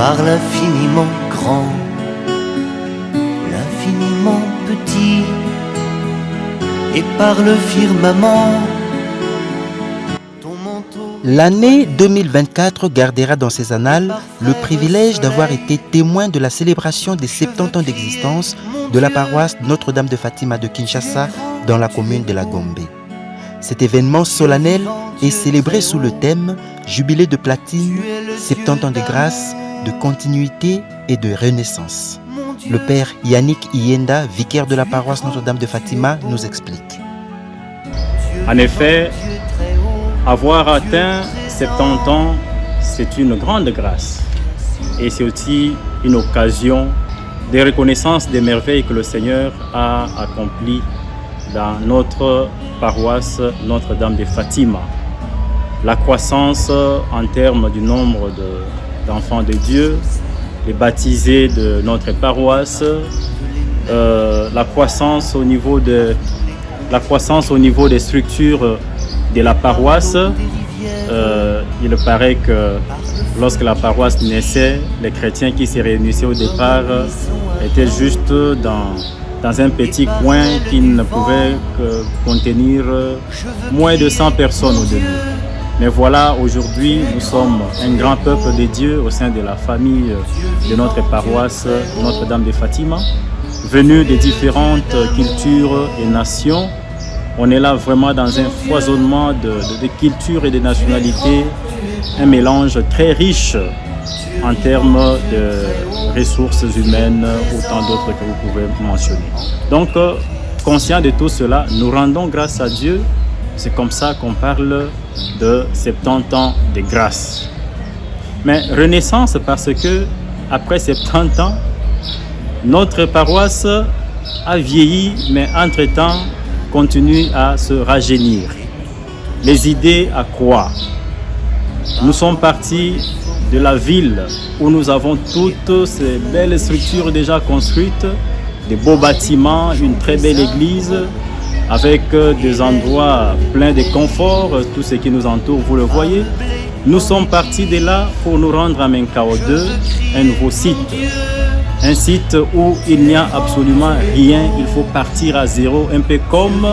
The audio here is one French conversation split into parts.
par l'infiniment grand, l'infiniment petit, et par le firmament. L'année 2024 gardera dans ses annales le privilège d'avoir été témoin de la célébration des 70 ans d'existence de la paroisse Notre-Dame de Fatima de Kinshasa dans la commune de la Gombe. Cet événement solennel est célébré sous le thème Jubilé de platine, 70 ans de grâce, de continuité et de renaissance. Le père Yannick Iyenda, vicaire de la paroisse Notre-Dame de Fatima, nous explique. En effet, avoir atteint 70 ans, c'est une grande grâce et c'est aussi une occasion de reconnaissance des merveilles que le Seigneur a accomplies dans notre paroisse Notre-Dame de Fatima. La croissance en termes du nombre d'enfants de Dieu, les baptisés de notre paroisse, la croissance au niveau des structures de la paroisse. Il paraît que lorsque la paroisse naissait, les chrétiens qui se réunissaient au départ étaient juste dans un petit coin qui ne pouvait que contenir moins de 100 personnes au début. Mais voilà, aujourd'hui, nous sommes un grand peuple de Dieu au sein de la famille de notre paroisse Notre-Dame de Fatima, venus de différentes cultures et nations. On est là vraiment dans un foisonnement de cultures et de nationalités, un mélange très riche en termes de ressources humaines, autant d'autres que vous pouvez mentionner. Donc, conscient de tout cela, nous rendons grâce à Dieu. C'est comme ça qu'on parle de 70 ans de grâce. Mais renaissance parce que après 70 ans, notre paroisse a vieilli, mais entre-temps, continue à se rajeunir. Les idées accroissent. Nous sommes partis de la ville où nous avons toutes ces belles structures déjà construites, des beaux bâtiments, une très belle église, avec des endroits pleins de confort, tout ce qui nous entoure, vous le voyez. Nous sommes partis de là pour nous rendre à Menkao 2, un nouveau site. Un site où il n'y a absolument rien, il faut partir à zéro, un peu comme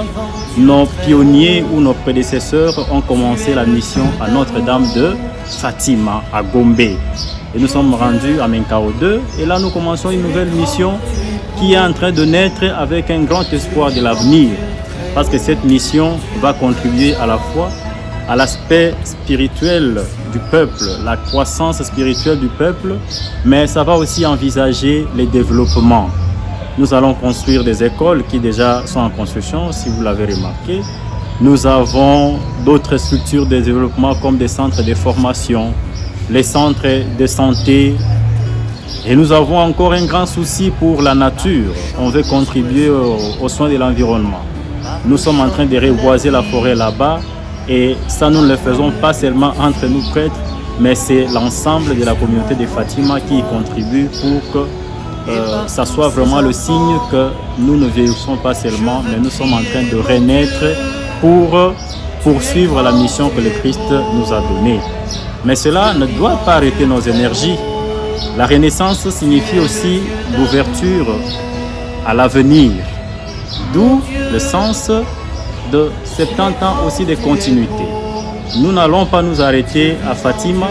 nos pionniers ou nos prédécesseurs ont commencé la mission à Notre-Dame de Fatima, à Gombe. Et nous sommes rendus à Menkao 2 et là nous commençons une nouvelle mission qui est en train de naître avec un grand espoir de l'avenir. Parce que cette mission va contribuer à la fois à l'aspect spirituel du peuple, la croissance spirituelle du peuple, mais ça va aussi envisager les développements. Nous allons construire des écoles qui déjà sont en construction, si vous l'avez remarqué. Nous avons d'autres structures de développement comme des centres de formation, les centres de santé. Et nous avons encore un grand souci pour la nature. On veut contribuer aux soins de l'environnement. Nous sommes en train de reboiser la forêt là-bas. Et ça, nous ne le faisons pas seulement entre nous prêtres, mais c'est l'ensemble de la communauté de Fatima qui y contribue pour que ça soit vraiment le signe que nous ne vieillissons pas seulement, mais nous sommes en train de renaître pour poursuivre la mission que le Christ nous a donnée. Mais cela ne doit pas arrêter nos énergies. La renaissance signifie aussi l'ouverture à l'avenir, d'où le sens de 70 ans aussi de continuité. Nous n'allons pas nous arrêter à Fatima,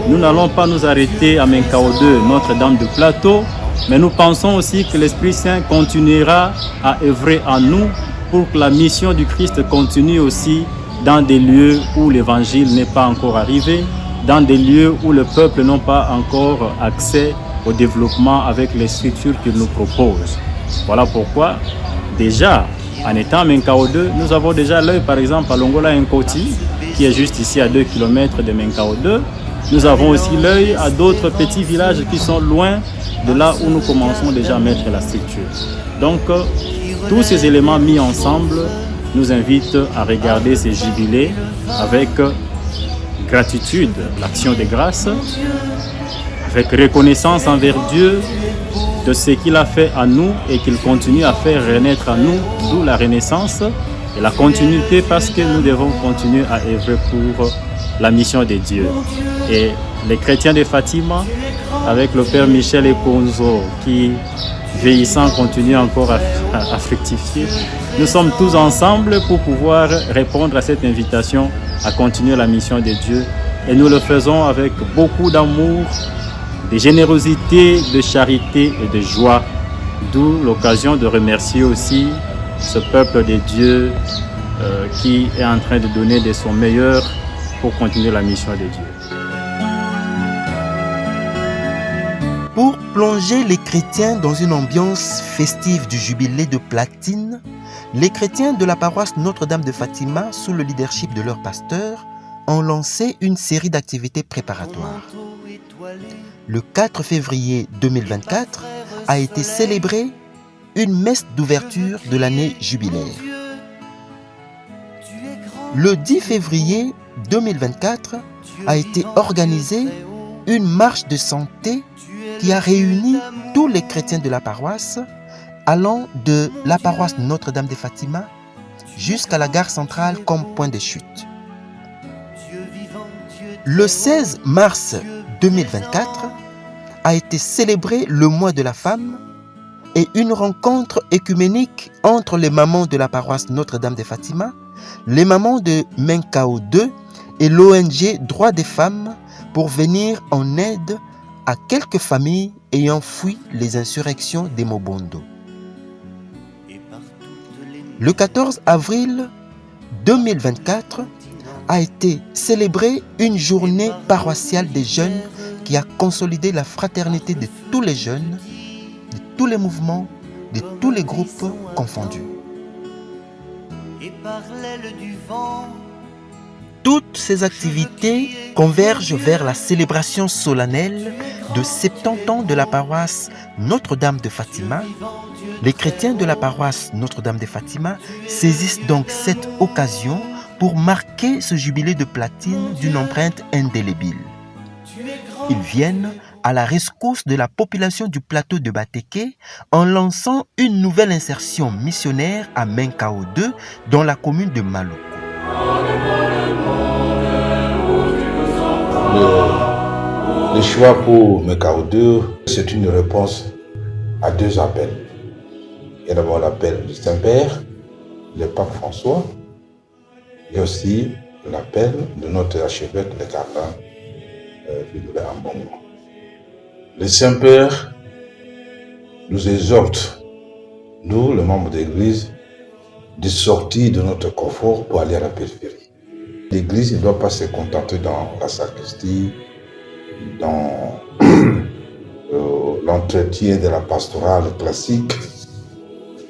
nous n'allons pas nous arrêter à Menkao 2, Notre-Dame de Plateau, mais nous pensons aussi que l'Esprit Saint continuera à œuvrer en nous pour que la mission du Christ continue aussi dans des lieux où l'Évangile n'est pas encore arrivé, dans des lieux où le peuple n'a pas encore accès au développement avec les structures qu'il nous propose. Voilà pourquoi, déjà, en étant à Menkao 2, nous avons déjà l'œil par exemple à Longola Nkoti, qui est juste ici à 2 km de Menkao 2. Nous avons aussi l'œil à d'autres petits villages qui sont loin de là où nous commençons déjà à mettre la structure. Donc, tous ces éléments mis ensemble nous invitent à regarder ces jubilés avec gratitude, l'action de grâce, avec reconnaissance envers Dieu de ce qu'il a fait à nous et qu'il continue à faire renaître à nous, d'où la renaissance et la continuité parce que nous devons continuer à œuvrer pour la mission de Dieu. Et les chrétiens de Fatima, avec le Père Michel Ekonzo, qui, vieillissant, continue encore à fructifier. Nous sommes tous ensemble pour pouvoir répondre à cette invitation à continuer la mission de Dieu. Et nous le faisons avec beaucoup d'amour, de générosité, de charité et de joie. D'où l'occasion de remercier aussi ce peuple de Dieu qui est en train de donner de son meilleur pour continuer la mission de Dieu. Pour plonger les chrétiens dans une ambiance festive du jubilé de platine, les chrétiens de la paroisse Notre-Dame de Fatima, sous le leadership de leur pasteur, ont lancé une série d'activités préparatoires. Le 4 février 2024 a été célébrée une messe d'ouverture de l'année jubilaire. Le 10 février 2024 a été organisée une marche de santé qui a réuni tous les chrétiens de la paroisse, allant de la paroisse Notre-Dame de Fatima jusqu'à la gare centrale comme point de chute. Le 16 mars 2024 a été célébré le mois de la femme et une rencontre œcuménique entre les mamans de la paroisse Notre-Dame de Fatima, les mamans de Menkao 2 et l'ONG Droits des femmes pour venir en aide à quelques familles ayant fui les insurrections des Mobondo. Le 14 avril 2024 a été célébrée une journée paroissiale des jeunes qui a consolidé la fraternité de tous les jeunes, de tous les mouvements, de tous les groupes confondus. Toutes ces activités convergent vers la célébration solennelle de 70 ans de la paroisse Notre-Dame de Fatima. Les chrétiens de la paroisse Notre-Dame de Fatima saisissent donc cette occasion pour marquer ce jubilé de platine d'une empreinte indélébile. Ils viennent à la rescousse de la population du plateau de Bateke en lançant une nouvelle insertion missionnaire à Menkao 2 dans la commune de Maluku. Le choix pour Menkao 2, c'est une réponse à deux appels. Il y a d'abord l'appel du Saint-Père, le pape François, et aussi l'appel de notre archevêque, le cardinal Philippe Ambongo. Le Saint-Père nous exhorte, nous, les membres de l'Église, de sortir de notre confort pour aller à la périphérie. L'Église ne doit pas se contenter dans la sacristie, dans l'entretien de la pastorale classique,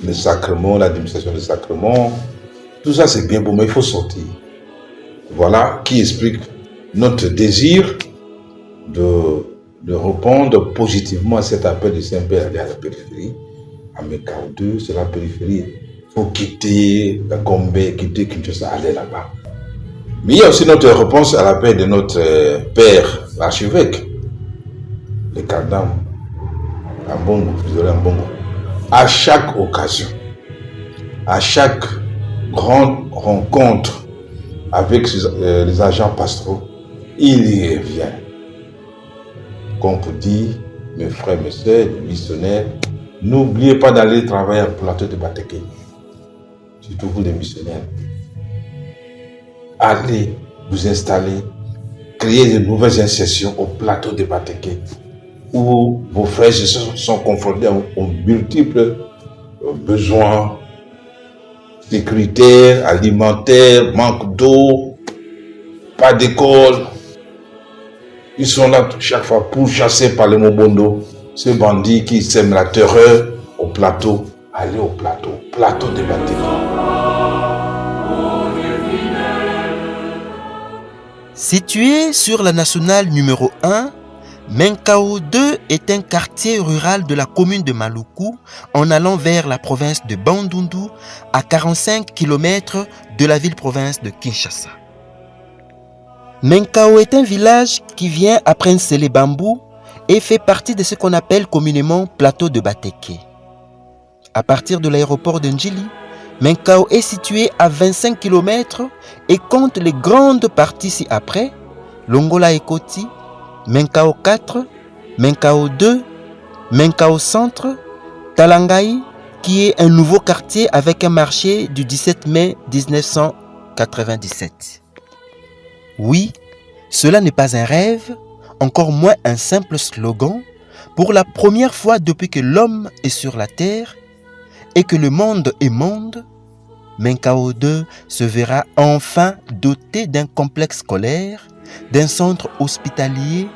les sacrements, l'administration des sacrements. Tout ça c'est bien beau, mais il faut sortir. Voilà qui explique notre désir de répondre positivement à cet appel du Saint-Père d'aller à la périphérie. À Menkao 2, c'est la périphérie. Il faut quitter la Gombe, quitter Kinshasa, aller là-bas. Mais il y a aussi notre réponse à l'appel de notre père, l'archevêque, le cardinal Ambongo, Frisolin Ambongo. À chaque occasion, à chaque grande rencontre avec les agents pastoraux, il y revient. Comme pour dire, mes frères, mes sœurs, les missionnaires, n'oubliez pas d'aller travailler au plateau de Bateke. Surtout vous les missionnaires. Allez vous installer, créer de nouvelles insertions au plateau de Bateke, où vos frères sont confrontés aux multiples besoins sécuritaires, alimentaires, manque d'eau, pas d'école. Ils sont là chaque fois pour chasser par les Mobondo, ces bandits qui sèment la terreur au plateau. Allez au plateau de Bateke. Situé sur la nationale numéro 1, Menkao 2 est un quartier rural de la commune de Maluku en allant vers la province de Bandundu à 45 km de la ville-province de Kinshasa. Menkao est un village qui vient après Nsele Bambou et fait partie de ce qu'on appelle communément plateau de Bateke. À partir de l'aéroport de Njili, Menkao est situé à 25 km et compte les grandes parties ci-après, Longola Ekoti, Menkao 4, Menkao 2, Menkao Centre, Talangai, qui est un nouveau quartier avec un marché du 17 mai 1997. Oui, cela n'est pas un rêve, encore moins un simple slogan. Pour la première fois depuis que l'homme est sur la terre et que le monde est monde, Menkao 2 se verra enfin doté d'un complexe scolaire, d'un centre hospitalier,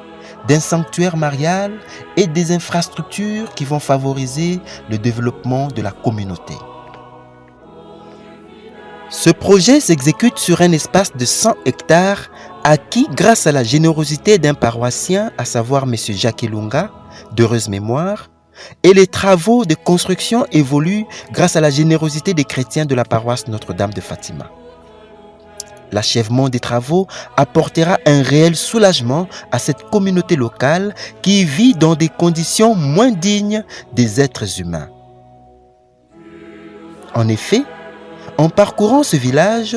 d'un sanctuaire marial et des infrastructures qui vont favoriser le développement de la communauté. Ce projet s'exécute sur un espace de 100 hectares acquis grâce à la générosité d'un paroissien, à savoir M. Jacques Ilunga, d'heureuse mémoire, et les travaux de construction évoluent grâce à la générosité des chrétiens de la paroisse Notre-Dame de Fatima. L'achèvement des travaux apportera un réel soulagement à cette communauté locale qui vit dans des conditions moins dignes des êtres humains. En effet, en parcourant ce village,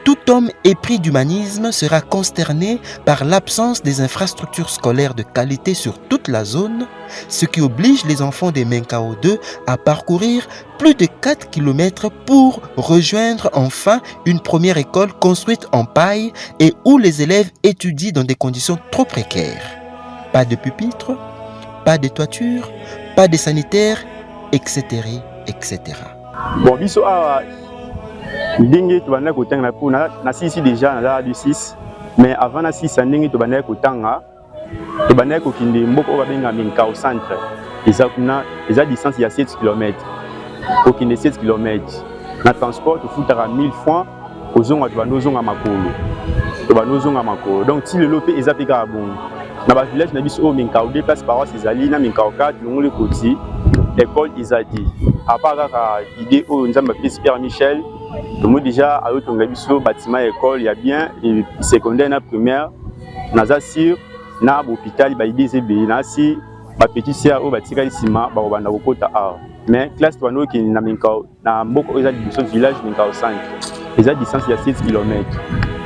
tout homme épris d'humanisme sera consterné par l'absence des infrastructures scolaires de qualité sur toute la zone, ce qui oblige les enfants des Menkao 2 à parcourir plus de 4 km pour rejoindre enfin une première école construite en paille et où les élèves étudient dans des conditions trop précaires. Pas de pupitre, pas de toiture, pas de sanitaire, etc. etc. Bon, biso ndenge tobanda kotanga na sisi déjà na du 6 mais avant na 6 ndenge tobanda kotanga tobanda kokinde mboka oyo babenga Menkao centre eza distance ya 7 km kokinde 7 km na transport tofutaka 1000 francs ozonga tobanda ozonga makolo donc ti lelo pe eza pe kaka bongo na ba village na biso oyo Menkao 2 place paroisse ezali na Menkao 4 longole koti école ezali à part kaka idée oyo nzambe apesi Pierre Michel. Moi déjà à autre biso bâtiment école il y a bien et secondaire na primaire naza sur na hôpital ba idée zebe na si ba petit sœur au batika isima ba banda kokota a mais classe twano ki na Menkao na mboko eza biso village Menkao 5 eza distance ya 7 km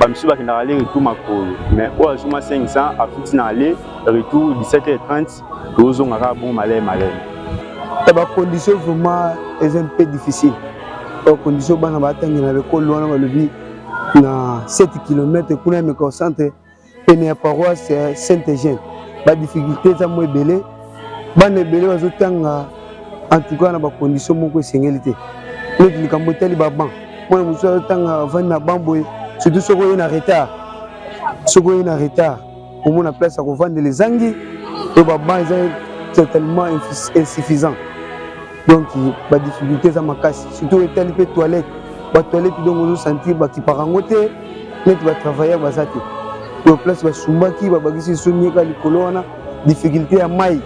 ba misu ba kina aller retour makolo mais au azuma 500 a futi na aller retour 17h30 tozonga ka bon malais ba condition vraiment est un peu difficile. Aux conditions bana batangi na l'école wana balobi na 7 km kuna Menkao centre pene ya paroisse Saint-Eugène ba difficulté za mo ebele bana ebele bazotanga en tout cas na ba condition moko esengeli net likambo teli ba ban mwana muso azotanga vani na bambo surtout soko na retard au moins na place à revendre les angi et ba ban est totalement insuffisant. Donc, il y a des difficultés à ma casse. Surtout les toilettes. Les toilettes, donc, on sentir qui par en côté, mais tu vas travailler à Bazati. Donc, place, tu vas soumaki, tu vas bagger sur les colonnes, difficulté à maille,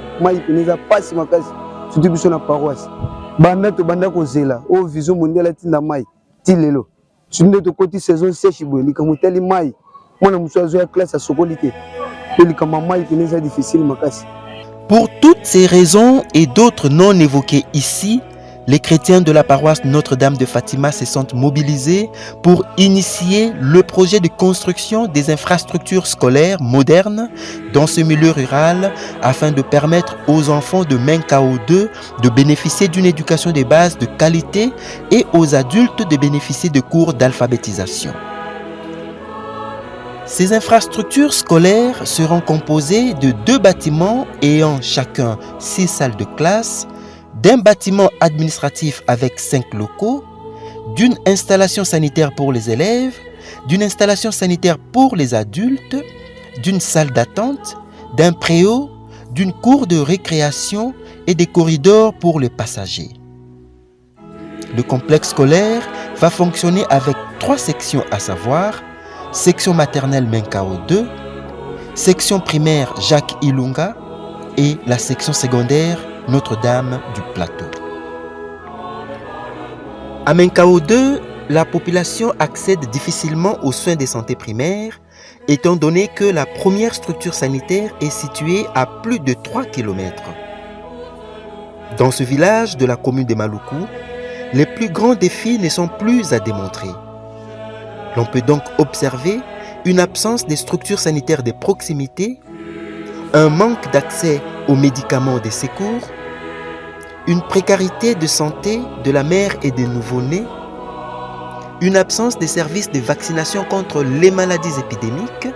qui n'est pas si ma casse, surtout sur la paroisse. Banda to banda ko zela, o vision mondiale tinda maille, tilelo. Surtout de côté saison sèche, il comme tel maille. Moi, je suis à la classe à Sokolité. Il comme maille qui n'est pas difficile ma casse. Pour toutes ces raisons et d'autres non évoquées ici, les chrétiens de la paroisse Notre-Dame de Fatima se sont mobilisés pour initier le projet de construction des infrastructures scolaires modernes dans ce milieu rural afin de permettre aux enfants de Menkao 2 de bénéficier d'une éducation de base de qualité et aux adultes de bénéficier de cours d'alphabétisation. Ces infrastructures scolaires seront composées de 2 bâtiments ayant chacun 6 salles de classe, d'un bâtiment administratif avec 5 locaux, d'une installation sanitaire pour les élèves, d'une installation sanitaire pour les adultes, d'une salle d'attente, d'un préau, d'une cour de récréation et des corridors pour les passagers. Le complexe scolaire va fonctionner avec 3 sections à savoir section maternelle Menkao 2, section primaire Jacques Ilunga et la section secondaire Notre-Dame du Plateau. À Menkao 2, la population accède difficilement aux soins de santé primaires étant donné que la première structure sanitaire est située à plus de 3 km. Dans ce village de la commune de Maluku, les plus grands défis ne sont plus à démontrer. L'on peut donc observer une absence des structures sanitaires de proximité, un manque d'accès aux médicaments des secours, une précarité de santé de la mère et des nouveau-nés, une absence des services de vaccination contre les maladies épidémiques,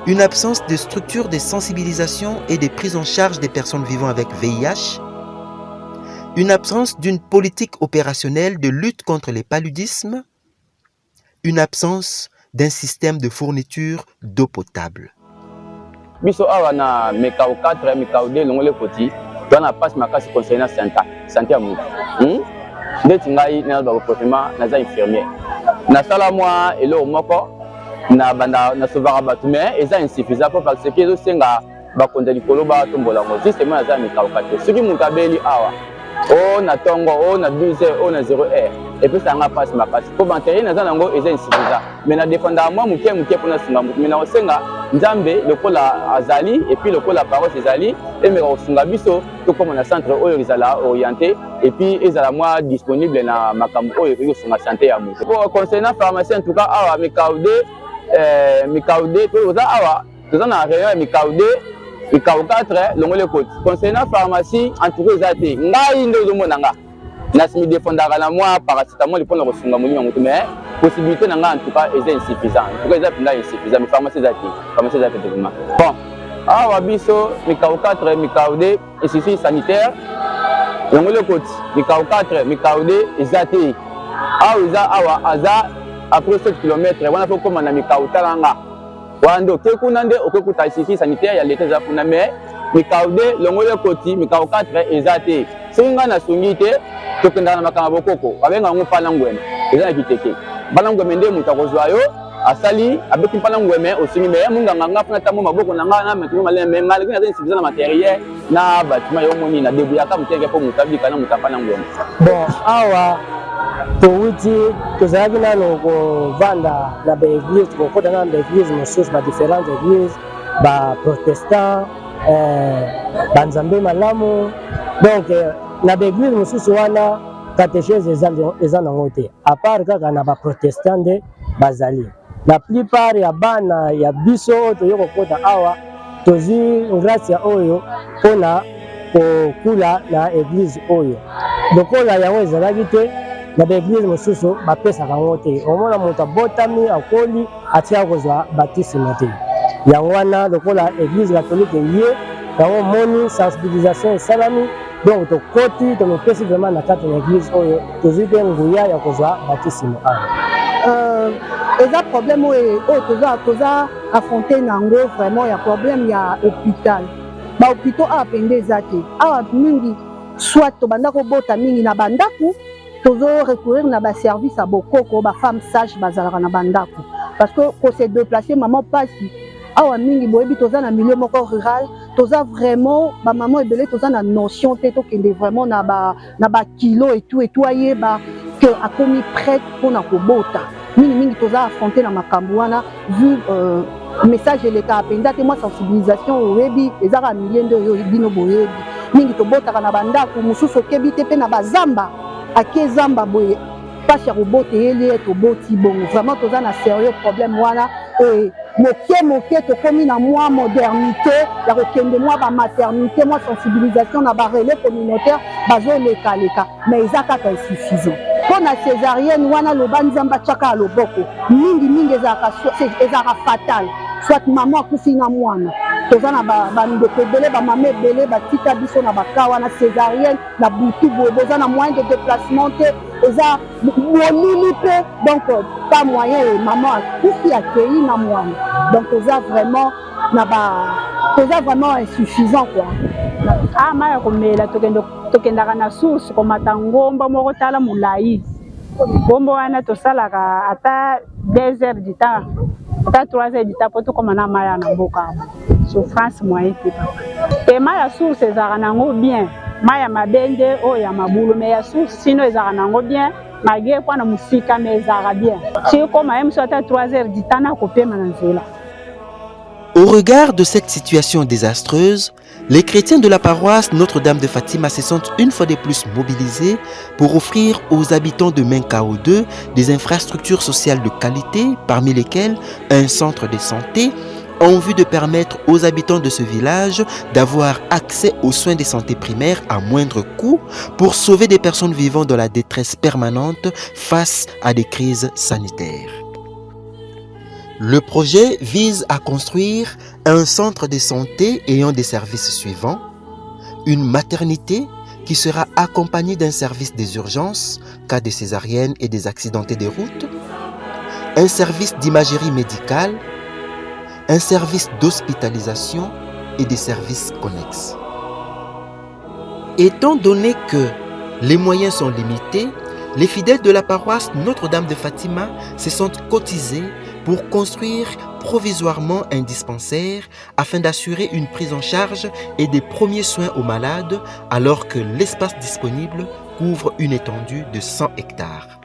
une absence de structures de sensibilisation et de prise en charge des personnes vivant avec VIH, une absence d'une politique opérationnelle de lutte contre les paludismes, une absence d'un système de fourniture d'eau potable. Biso awa na mikao 4 mikao 2 longole koti twana passe makasi concernant santé ya mutu ndeti ngai na ba professeur na infirmier na sala moi elo moko na banda na sauvara batu mais eza insuffisant parce que ezo senga ba konza likolo ba tombola ngo justement na mikao 4 soki mutu abeli awa o na tongo o na 12 heures o na 0 heure et puis ça nga passe makasi ko banteri na zanango eza insuffisant mais na défendre moi muke pona singa mutu mais na osenga nzambe lokola azali et puis lokola parole ezali et me osunga biso to comme na centre oyo ezala orienté et puis ezala moi disponible na makambo oyo ko sunga santé ya mutu pour concernant pharmacien en tout cas awa mikaude to oza awa toza na réunion mikaude mikao 4 longole koti concernant pharmacie en tout cas ezate ngai ndo mona nga nasimi défendaka na moi paracétamol pour na kosunga molimo mutu mais possibilité na nga en tout cas est insuffisant en tout cas ezate nga insuffisant mais pharmacie ezate vraiment bon awa biso mikao 4 mikao 2 institut sanitaire longole koti mikao 4 mikao 2 ezate awa aza après 7 km wana faut comme na mikao talanga wando kekuna nde okekuta institut sanitaire ya l'état za kuna mais mikao 2 longole koti mikao 4 ezate singa na sungite tokenda na makanga bokoko babenga ngo pala ngweme eza na kiteke bala ngweme nde mutu akozwa yo asali abeki pala ngweme osingi me munganga ngafuna tamo maboko na ngana metumo maleme ngale kina tena sibizana matériel na batima yo moni na debu ya kamutenge po mutabika na mutapana ngweme bon awa towuti tozalaki nano kovanda na baeglise tokokota na baeglise mosusu badifférente église baprotestant banzambe malamu donc na baeglise mosusu wana catéchèse eza nango te à part kaka na baprotestant nde bazali la plupart ya bana ya biso oyo toye kokota awa tozwi grâce ya oyo mpona kokula na église oyo lokola yango ezalaki te na baeglise mosusu bapesaka yango te omona moto abotami akoli atia kozwa batisme te yango wana lokola église catholique ye yango moni sensibilisation esalami donc tokoti tomipesi vraiment na kati na église oyo tozwi mpe nguya ya kozwa batisme awa eza problème oyo toza affronté nango vraiment ya problème ya hôpital bahôpitaux awa pende eza te awa mingi soit tobanda kobota mingi na bandako tozo recourir na baservice ya bokoko bafemme sage bazalaka na bandako parce que kose déplacer maman pasi awa mingi boyebi toza na milieu moko rural toza vraiment bamama ebele toza na notion te tokende vraiment na bakilo etu ayeba ke akomi prête mpona kobota mingi toza affronté na makambo wana vu message eleka mpenza te mwa sensibilisation oyebi ezaka milieu nde oyo bino boyebi mingi tobotaka na bandako mosusu okebi te mpe na bazamba ake zamba boye pasi ya kobota eyeli toboti bongo vraiment toza na sérieux problème wana moke tokomi na mwa modernité ya kokende mwa bamaternité mwa sensibilisation na barelais communautaire bazolekaleka mais eza kaka insuffisant mpo na césarienne wana loba nzambe atiaka ya loboko mingi ezalaka fatal soit mama akufi na mwana toza na bandeko ebele bamama ebele batika biso na baka wana césarienne na butu boye boza na moyen de déplacement te eza molili mpe donc pas moyen mama akufi akei na mwana donc toza vraiment insuffisant quoi maya komela tokendaka na source komata ngomba moko tala molai ngomba wana tosalaka ata 2 heures du temps ata 3 heures du temps po tokoma na maya na mboka souffrance moyen te maya source ezalaka nango bien maya mabende oyo ya mabulu me ya source sino ezalaka nango bien malgré kwa na musika me ezalaka bien sikoma ye mosu ata 3 heures du temps na kopema na nzela. Au regard de cette situation désastreuse, les chrétiens de la paroisse Notre-Dame de Fatima se sentent une fois de plus mobilisés pour offrir aux habitants de Menkao 2 des infrastructures sociales de qualité, parmi lesquelles un centre de santé, en vue de permettre aux habitants de ce village d'avoir accès aux soins de santé primaires à moindre coût pour sauver des personnes vivant dans la détresse permanente face à des crises sanitaires. Le projet vise à construire un centre de santé ayant des services suivants: une maternité qui sera accompagnée d'un service des urgences, cas de césarienne et des accidentés des routes, un service d'imagerie médicale, un service d'hospitalisation et des services connexes. Étant donné que les moyens sont limités, les fidèles de la paroisse Notre-Dame de Fatima se sont cotisés pour construire provisoirement un dispensaire afin d'assurer une prise en charge et des premiers soins aux malades alors que l'espace disponible couvre une étendue de 100 hectares.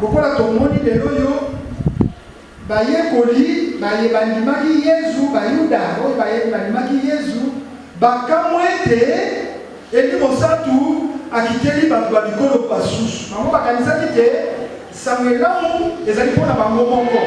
Bokola tomoni lelo yo bayekoli bandimaki Yesu bayuda oyo bandimaki Yesu bakamwete eti mosatu akiteli bato balikolo basusu bango bakanisaki te samwelamu ezali mpona bango moko.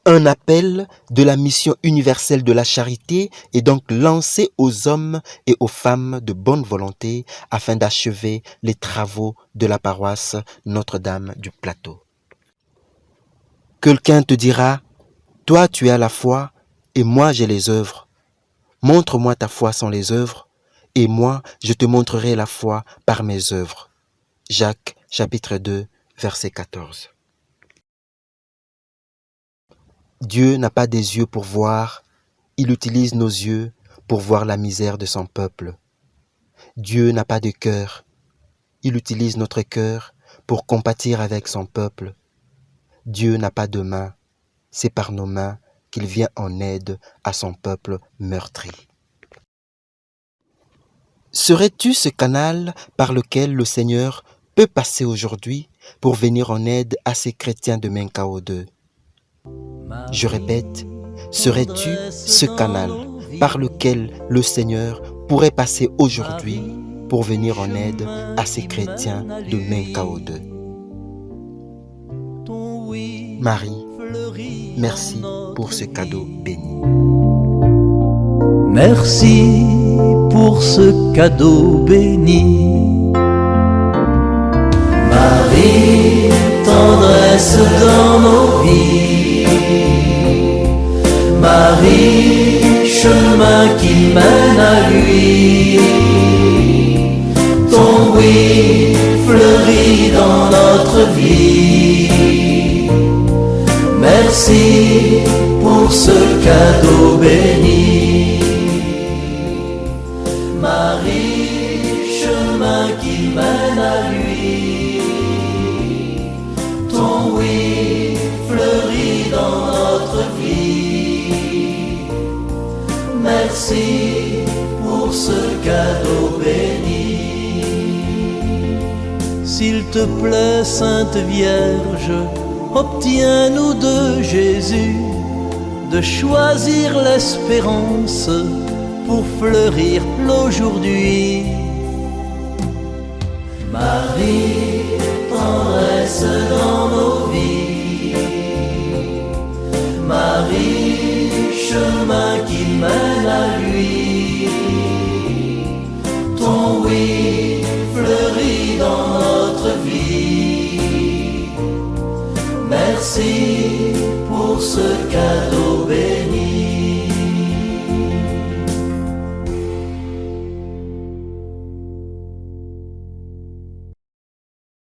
Un appel de la mission universelle de la charité est donc lancé aux hommes et aux femmes de bonne volonté afin d'achever les travaux de la paroisse Notre-Dame du Plateau. Quelqu'un te dira: toi tu as la foi et moi j'ai les œuvres. Montre-moi ta foi sans les œuvres et moi je te montrerai la foi par mes œuvres. Jacques chapitre 2 verset 14. Dieu n'a pas des yeux pour voir, il utilise nos yeux pour voir la misère de son peuple. Dieu n'a pas de cœur, il utilise notre cœur pour compatir avec son peuple. Dieu n'a pas de mains, c'est par nos mains qu'il vient en aide à son peuple meurtri. Serais-tu ce canal par lequel le Seigneur peut passer aujourd'hui pour venir en aide à ces chrétiens de Menkao 2? Je répète, serais-tu ce canal par lequel le Seigneur pourrait passer aujourd'hui pour venir en aide à ces chrétiens de Menkao 2? Marie, merci pour ce cadeau béni. Merci pour ce cadeau béni. Marie, tendresse dans nos vies. Marie, chemin qui mène à lui. Ton oui fleurit dans notre vie. cadeau béni. Marie, chemin qui mène à lui, ton oui fleurit dans notre vie. Merci pour ce cadeau béni. S'il te plaît, Sainte Vierge, obtiens-nous de Jésus de choisir l'espérance pour fleurir l'aujourd'hui.